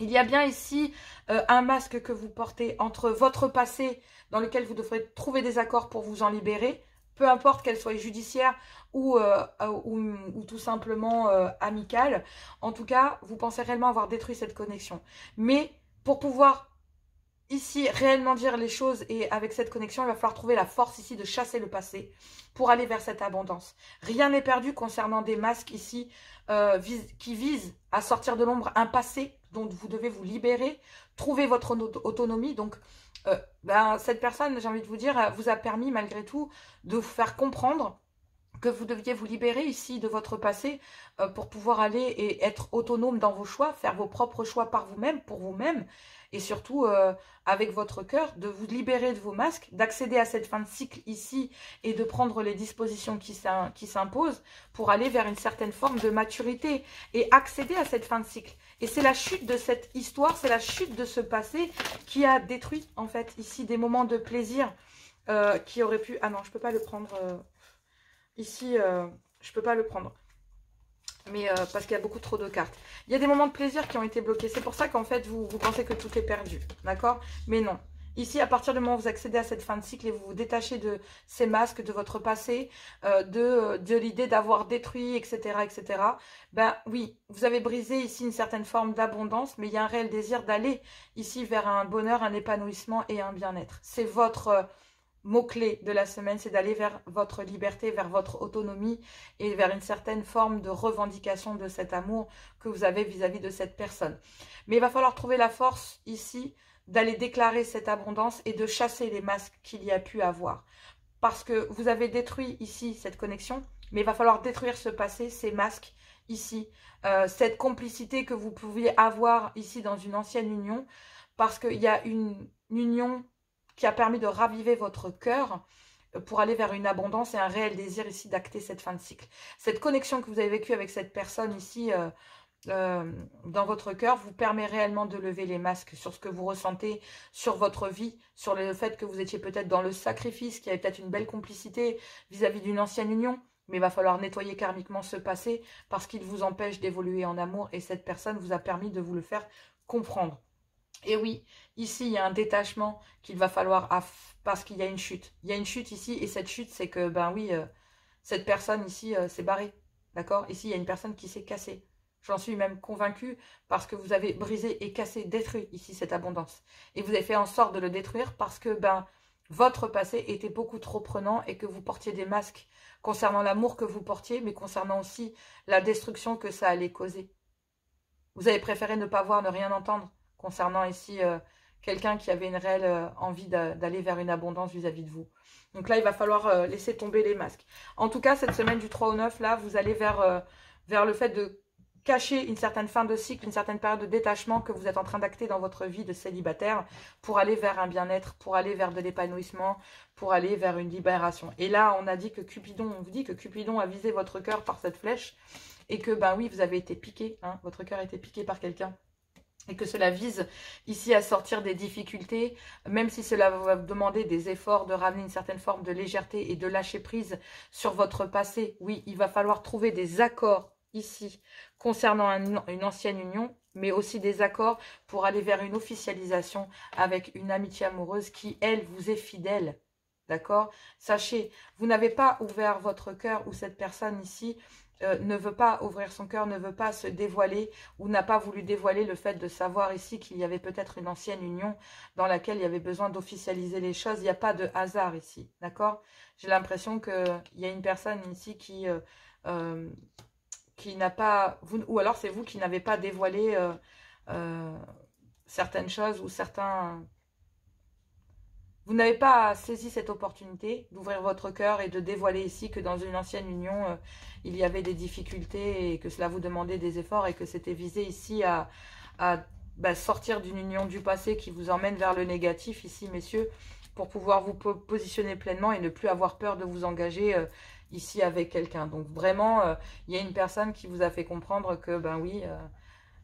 Il y a bien ici un masque que vous portez entre votre passé dans lequel vous devrez trouver des accords pour vous en libérer, peu importe qu'elle soit judiciaire ou tout simplement amicale. En tout cas, vous pensez réellement avoir détruit cette connexion. Mais pour pouvoir ici réellement dire les choses et avec cette connexion, il va falloir trouver la force ici de chasser le passé pour aller vers cette abondance. Rien n'est perdu concernant des masques ici qui visent à sortir de l'ombre un passé dont vous devez vous libérer, trouver votre autonomie. Donc cette personne, j'ai envie de vous dire, vous a permis malgré tout de vous faire comprendre que vous deviez vous libérer ici de votre passé pour pouvoir aller et être autonome dans vos choix, faire vos propres choix par vous-même, pour vous-même, et surtout avec votre cœur, de vous libérer de vos masques, d'accéder à cette fin de cycle ici et de prendre les dispositions qui s'imposent pour aller vers une certaine forme de maturité et accéder à cette fin de cycle. Et c'est la chute de cette histoire, c'est la chute de ce passé qui a détruit en fait ici des moments de plaisir qui auraient pu... Ah non, je ne peux pas le prendre... Ici, je ne peux pas le prendre. Mais parce qu'il y a beaucoup trop de cartes. Il y a des moments de plaisir qui ont été bloqués. C'est pour ça qu'en fait, vous pensez que tout est perdu. D'accord? Mais non. Ici, à partir du moment où vous accédez à cette fin de cycle et vous vous détachez de ces masques, de votre passé, de l'idée d'avoir détruit, etc., etc., ben oui, vous avez brisé ici une certaine forme d'abondance, mais il y a un réel désir d'aller ici vers un bonheur, un épanouissement et un bien-être. C'est votre mot-clé de la semaine, c'est d'aller vers votre liberté, vers votre autonomie et vers une certaine forme de revendication de cet amour que vous avez vis-à-vis de cette personne. Mais il va falloir trouver la force ici d'aller déclarer cette abondance et de chasser les masques qu'il y a pu avoir. Parce que vous avez détruit ici cette connexion, mais il va falloir détruire ce passé, ces masques ici, cette complicité que vous pouviez avoir ici dans une ancienne union, parce qu'il y a une union qui a permis de raviver votre cœur pour aller vers une abondance et un réel désir ici d'acter cette fin de cycle. Cette connexion que vous avez vécue avec cette personne ici dans votre cœur vous permet réellement de lever les masques sur ce que vous ressentez, sur votre vie, sur le fait que vous étiez peut-être dans le sacrifice, qu'il y avait peut-être une belle complicité vis-à-vis d'une ancienne union, mais il va falloir nettoyer karmiquement ce passé parce qu'il vous empêche d'évoluer en amour et cette personne vous a permis de vous le faire comprendre. Et oui, ici, il y a un détachement qu'il va falloir, parce qu'il y a une chute. Il y a une chute ici, et cette chute, c'est que, ben oui, cette personne ici s'est barrée, d'accord? Ici, il y a une personne qui s'est cassée. J'en suis même convaincue, parce que vous avez brisé et cassé, détruit ici cette abondance. Et vous avez fait en sorte de le détruire, parce que, ben, votre passé était beaucoup trop prenant, et que vous portiez des masques concernant l'amour que vous portiez, mais concernant aussi la destruction que ça allait causer. Vous avez préféré ne pas voir, ne rien entendre, concernant ici quelqu'un qui avait une réelle envie d'aller vers une abondance vis-à-vis de vous. Donc là, il va falloir laisser tomber les masques. En tout cas, cette semaine du 3 au 9, là, vous allez vers le fait de cacher une certaine fin de cycle, une certaine période de détachement que vous êtes en train d'acter dans votre vie de célibataire pour aller vers un bien-être, pour aller vers de l'épanouissement, pour aller vers une libération. Et là, on a dit que Cupidon, on vous dit que Cupidon a visé votre cœur par cette flèche et que, ben oui, vous avez été piqué, hein, votre cœur a été piqué par quelqu'un. Et que cela vise ici à sortir des difficultés, même si cela va vous demander des efforts, de ramener une certaine forme de légèreté et de lâcher prise sur votre passé. Oui, il va falloir trouver des accords ici concernant une ancienne union, mais aussi des accords pour aller vers une officialisation avec une amitié amoureuse qui, elle, vous est fidèle. D'accord? Sachez, vous n'avez pas ouvert votre cœur ou cette personne ici ne veut pas ouvrir son cœur, ne veut pas se dévoiler ou n'a pas voulu dévoiler le fait de savoir ici qu'il y avait peut-être une ancienne union dans laquelle il y avait besoin d'officialiser les choses. Il n'y a pas de hasard ici, d'accord? J'ai l'impression qu'il y a une personne ici qui n'a pas... ou alors c'est vous qui n'avez pas dévoilé certaines choses ou certains... Vous n'avez pas saisi cette opportunité d'ouvrir votre cœur et de dévoiler ici que dans une ancienne union, il y avait des difficultés et que cela vous demandait des efforts et que c'était visé ici à sortir d'une union du passé qui vous emmène vers le négatif ici, messieurs, pour pouvoir vous positionner pleinement et ne plus avoir peur de vous engager ici avec quelqu'un. Donc vraiment, il y a une personne qui vous a fait comprendre que, ben oui...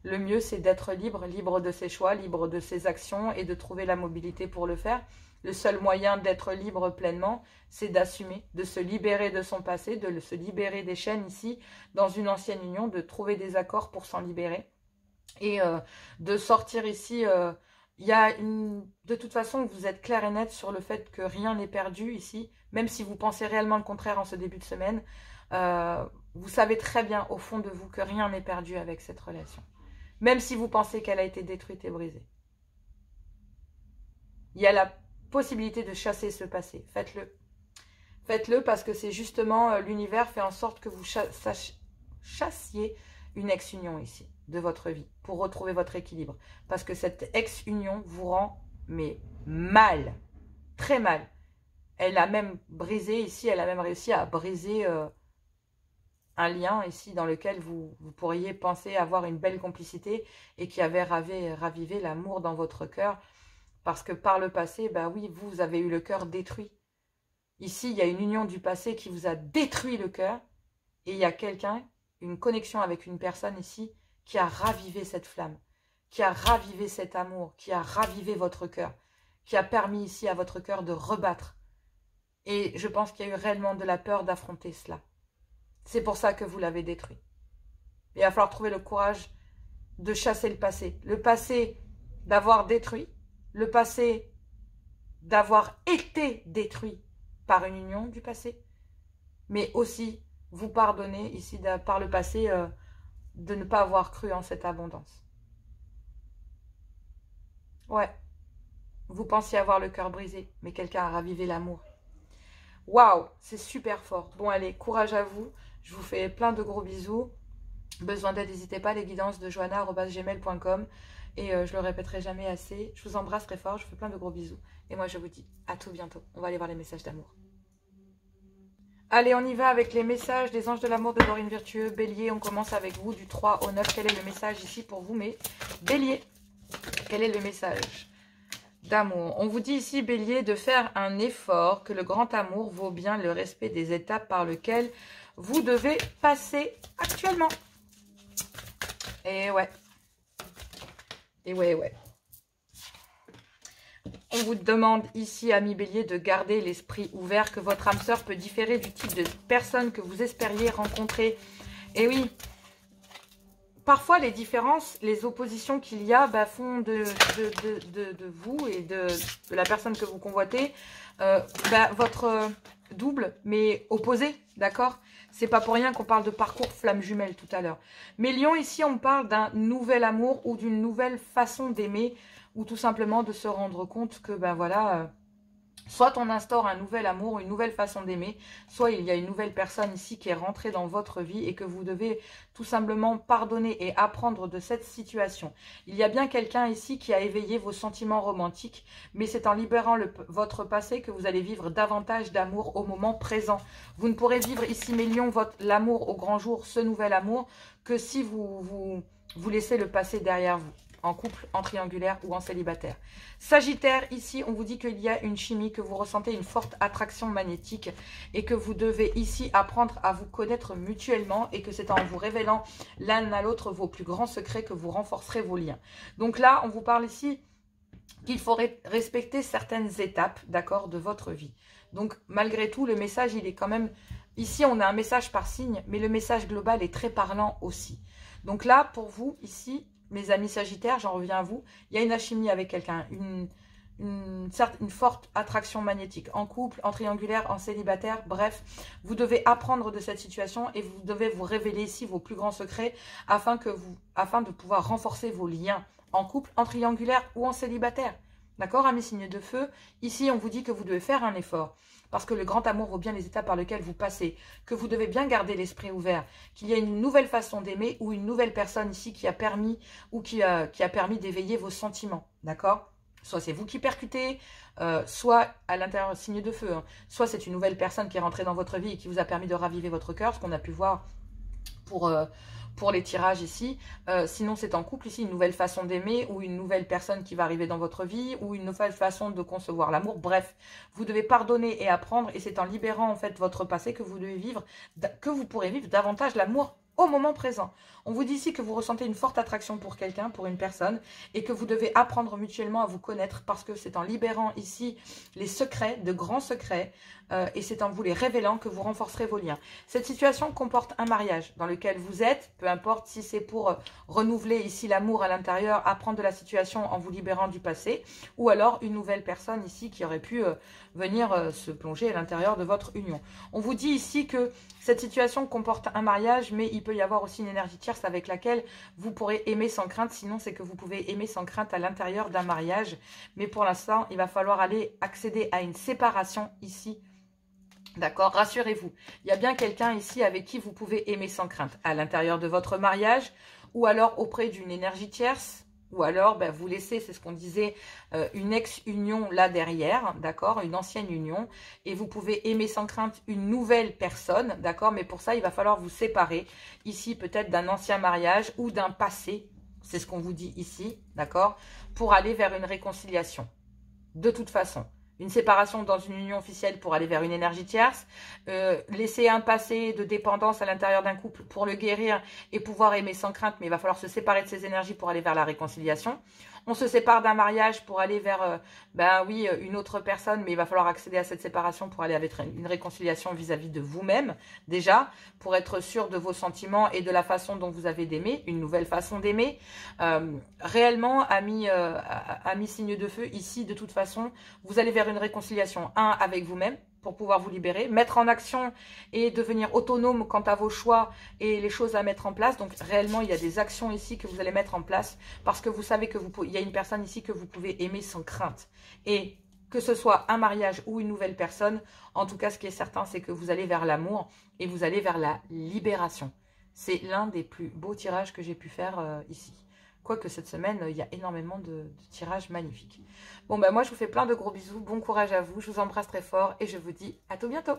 le mieux, c'est d'être libre, libre de ses choix, libre de ses actions et de trouver la mobilité pour le faire. Le seul moyen d'être libre pleinement, c'est d'assumer, de se libérer de son passé, de se libérer des chaînes ici, dans une ancienne union, de trouver des accords pour s'en libérer. Et de sortir ici, il y a de toute façon, vous êtes clair et net sur le fait que rien n'est perdu ici, même si vous pensez réellement le contraire en ce début de semaine. Vous savez très bien au fond de vous que rien n'est perdu avec cette relation. Même si vous pensez qu'elle a été détruite et brisée. Il y a la possibilité de chasser ce passé. Faites-le. Faites-le parce que c'est justement l'univers fait en sorte que vous chassiez une ex-union ici, de votre vie, pour retrouver votre équilibre. Parce que cette ex-union vous rend, mais mal, très mal. Elle a même brisé ici, elle a même réussi à briser... un lien ici dans lequel vous pourriez penser avoir une belle complicité et qui avait ravivé l'amour dans votre cœur. Parce que par le passé, ben oui, vous avez eu le cœur détruit. Ici, il y a une union du passé qui vous a détruit le cœur. Et il y a quelqu'un, une connexion avec une personne ici, qui a ravivé cette flamme, qui a ravivé cet amour, qui a ravivé votre cœur, qui a permis ici à votre cœur de rebattre. Et je pense qu'il y a eu réellement de la peur d'affronter cela. C'est pour ça que vous l'avez détruit. Il va falloir trouver le courage de chasser le passé. Le passé d'avoir détruit. Le passé d'avoir été détruit par une union du passé, mais aussi vous pardonner ici par le passé de ne pas avoir cru en cette abondance. Ouais, vous pensiez avoir le cœur brisé, mais quelqu'un a ravivé l'amour. Waouh, c'est super fort. Bon, allez, courage à vous. Je vous fais plein de gros bisous. Besoin d'aide, n'hésitez pas, les guidances de joanna@gmail.com. Et je le répéterai jamais assez. Je vous embrasse très fort, je vous fais plein de gros bisous. Et moi, je vous dis à tout bientôt. On va aller voir les messages d'amour. Allez, on y va avec les messages des anges de l'amour de Dorine Virtueux. Bélier, on commence avec vous du 3 au 9. Quel est le message ici pour vous, mes béliers? Quel est le message d'amour? On vous dit ici, bélier, de faire un effort, que le grand amour vaut bien le respect des étapes par lesquelles vous devez passer actuellement. Et ouais. Et ouais. On vous demande ici, amis bélier, de garder l'esprit ouvert, que votre âme sœur peut différer du type de personne que vous espériez rencontrer. Et oui, parfois les différences, les oppositions qu'il y a font de vous et de la personne que vous convoitez votre double, mais opposé, d'accord? C'est pas pour rien qu'on parle de parcours flamme jumelle tout à l'heure. Mais Lion, ici, on parle d'un nouvel amour ou d'une nouvelle façon d'aimer, ou tout simplement de se rendre compte que, soit on instaure un nouvel amour, une nouvelle façon d'aimer, soit il y a une nouvelle personne ici qui est rentrée dans votre vie et que vous devez tout simplement pardonner et apprendre de cette situation. Il y a bien quelqu'un ici qui a éveillé vos sentiments romantiques, mais c'est en libérant votre passé que vous allez vivre davantage d'amour au moment présent. Vous ne pourrez vivre ici, mes lions, l'amour au grand jour, ce nouvel amour, que si vous laissez le passé derrière vous. En couple, en triangulaire ou en célibataire. Sagittaire, ici, on vous dit qu'il y a une chimie, que vous ressentez une forte attraction magnétique et que vous devez ici apprendre à vous connaître mutuellement et que c'est en vous révélant l'un à l'autre vos plus grands secrets que vous renforcerez vos liens. Donc là, on vous parle ici qu'il faut respecter certaines étapes, d'accord, de votre vie. Donc, malgré tout, le message, il est quand même... Ici, on a un message par signe, mais le message global est très parlant aussi. Donc là, pour vous, ici... Mes amis sagittaires, j'en reviens à vous. Il y a une alchimie avec quelqu'un, une forte attraction magnétique. En couple, en triangulaire, en célibataire, bref. Vous devez apprendre de cette situation et vous devez vous révéler ici vos plus grands secrets afin de pouvoir renforcer vos liens en couple, en triangulaire ou en célibataire. D'accord, amis signes de feu? Ici, on vous dit que vous devez faire un effort. Parce que le grand amour vaut bien les étapes par lesquelles vous passez, que vous devez bien garder l'esprit ouvert, qu'il y a une nouvelle façon d'aimer ou une nouvelle personne ici qui a permis d'éveiller vos sentiments, d'accord? Soit c'est vous qui percutez, soit à l'intérieur, signe de feu, hein, soit c'est une nouvelle personne qui est rentrée dans votre vie et qui vous a permis de raviver votre cœur, ce qu'on a pu voir pour les tirages ici. Sinon, c'est en couple ici, une nouvelle façon d'aimer ou une nouvelle personne qui va arriver dans votre vie ou une nouvelle façon de concevoir l'amour. Bref, vous devez pardonner et apprendre et c'est en libérant en fait votre passé que vous pourrez vivre davantage l'amour au moment présent. On vous dit ici que vous ressentez une forte attraction pour quelqu'un, pour une personne, et que vous devez apprendre mutuellement à vous connaître parce que c'est en libérant ici les secrets, de grands secrets, et c'est en vous les révélant que vous renforcerez vos liens. Cette situation comporte un mariage dans lequel vous êtes, peu importe si c'est pour renouveler ici l'amour à l'intérieur, apprendre de la situation en vous libérant du passé, ou alors une nouvelle personne ici qui aurait pu venir se plonger à l'intérieur de votre union. On vous dit ici que cette situation comporte un mariage, mais il peut y avoir aussi une énergie tierce avec laquelle vous pourrez aimer sans crainte. Sinon, c'est que vous pouvez aimer sans crainte à l'intérieur d'un mariage. Mais pour l'instant, il va falloir aller accéder à une séparation ici. D'accord? Rassurez-vous. Il y a bien quelqu'un ici avec qui vous pouvez aimer sans crainte. À l'intérieur de votre mariage ou alors auprès d'une énergie tierce. Ou alors, vous laissez, c'est ce qu'on disait, une ex-union là derrière, d'accord, une ancienne union, et vous pouvez aimer sans crainte une nouvelle personne, d'accord, mais pour ça, il va falloir vous séparer, ici peut-être d'un ancien mariage ou d'un passé, c'est ce qu'on vous dit ici, d'accord, pour aller vers une réconciliation, de toute façon. Une séparation dans une union officielle pour aller vers une énergie tierce, laisser un passé de dépendance à l'intérieur d'un couple pour le guérir et pouvoir aimer sans crainte, mais il va falloir se séparer de ces énergies pour aller vers la réconciliation. On se sépare d'un mariage pour aller vers, ben oui, une autre personne, mais il va falloir accéder à cette séparation pour aller avec une réconciliation vis-à-vis de vous-même, déjà, pour être sûr de vos sentiments et de la façon dont vous avez d'aimer, une nouvelle façon d'aimer. Réellement, amis signe de feu, ici, de toute façon, vous allez vers une réconciliation, avec vous-même, pour pouvoir vous libérer, mettre en action et devenir autonome quant à vos choix et les choses à mettre en place. Donc réellement, il y a des actions ici que vous allez mettre en place parce que vous savez que il y a une personne ici que vous pouvez aimer sans crainte. Et que ce soit un mariage ou une nouvelle personne, en tout cas, ce qui est certain, c'est que vous allez vers l'amour et vous allez vers la libération. C'est l'un des plus beaux tirages que j'ai pu faire ici. Quoique cette semaine, il y a énormément de tirages magnifiques. Bon, ben moi, je vous fais plein de gros bisous. Bon courage à vous. Je vous embrasse très fort et je vous dis à tout bientôt.